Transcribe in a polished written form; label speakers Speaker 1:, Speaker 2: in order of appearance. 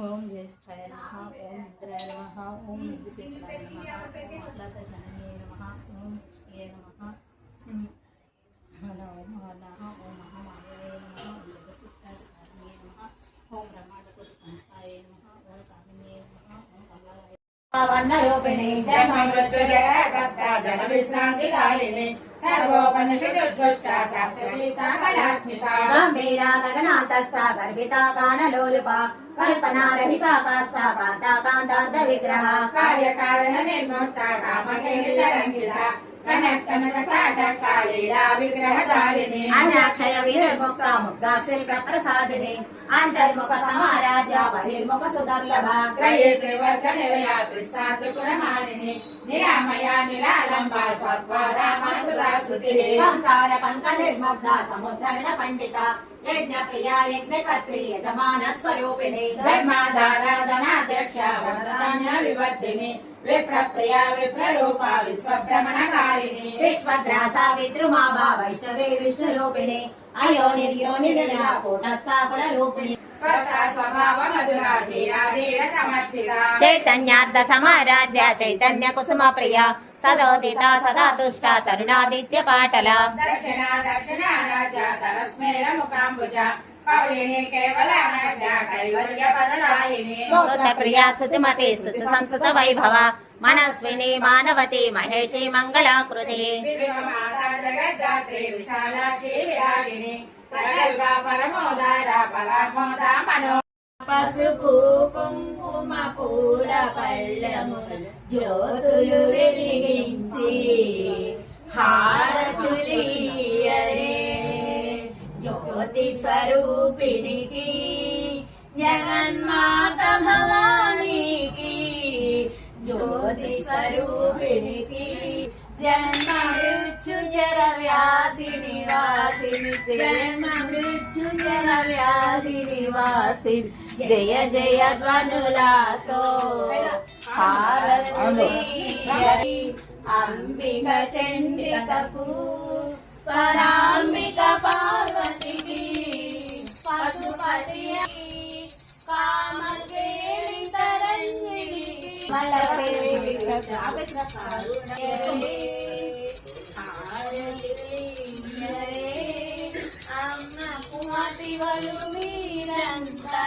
Speaker 1: ఓం జ్యేష్ఠాయ నమః, ఓం ఇంద్రాయ నమః, ఓం నిర్విశేషాయ నమః, ఓం అట్లాదజననే నమః, ఓం శ్రీయ నమః, ఓం మహామాయే నమః, ఓం జగశిష్టాయ నమః, ఓం బ్రహ్మాండపుర సంస్థాయ నమః, ఓం కామిన్యే నమః, ఓం కమలాయ
Speaker 2: వన్నరూపిణి జన్మమృత్యుజయకర్తా జన విశ్రాంతిదాయిని సర్వోపనిషదుష్ట సాక్షరీతా కళాత్మిక గంభీరా గగనాంతస్థా గర్భితా గానలోలుపా కల్పనారహితా కాష్టా కాంతా కాంతాంత విగ్రహ కార్యకారణ నిర్ముక్త కామకేలిరంగిత కనక చాటకాళీలా విగ్రహధారిణి అజాక్షయ విముక్త ముగ్ధాక్షరి ప్రప్రసాదిని అంతర్ముఖ సమారాధ్య బహిర్ముఖ సుదర్లభ గ్రహే త్రివర్గ నిలయా త్రిష్టాత్రిపురమాలిని నిరామయ నిరాలంబ స్వద్వారామ సుధాశ్రుతి సంసార పంక నిర్ముగ్ధ సముద్ధరణ పండిత యజ్ఞ ప్రియా యజ్ఞకర్త్రి యజమాన స్వరూపిణి ధర్మాధారాధనాధ్యక్ష వర్ధన్య వివర్ధిని విప్రప్రియా విప్రరూప విశ్వభ్రమణకారిణి విశ్వద్రాసా విద్రుమాభా వైష్ణవే విష్ణు రూపిణి అయో నిర్యోని కూటస్థాకుల రూపిణి స్వభావ మధురా ధీరా ధీర సమర్చిత చైతన్యార్థ సమారాధ్య చైతన్య కుసుమ ప్రియ సదోదిత సదా తుష్ట తరుణాదిత్య పాటల దక్షిణ దక్షిణ రాజ తరస్మేర ముఖాంబుజ కౌళిని కేవల కైవల్య పదదాయిని మోహత ప్రియా స్తుతిమతి స్తుతి సంస్కృత వైభవ మనస్విని మానవతి మహేషి మంగళాకృతి విశ్వమాతా జగద్ధాత్రి విశాలాక్షి విరాగిణి ప్రగల్భ పరమోదార పరమోద మనో పసుపు కుంకుమ పూల పళ్ళము జ్యోతులు వెలిగించి హారతులియరే జ్యోతి స్వరూపిణికి జగన్మాత భవానికి జ్యోతి స్వరూపిణికి జన్మ మృత్యు జర వ్యాధి నివాసిని జన్మ మృత్యు జర వ్యాధి నివాసిని జయ జయ ధ్వనులతో హారతి అంబిక చండికకు పరాంబిక పార్వతికి పశుపతి కామకేళి తరంగిణి అమ్మ కుమతి వలు మీరంతా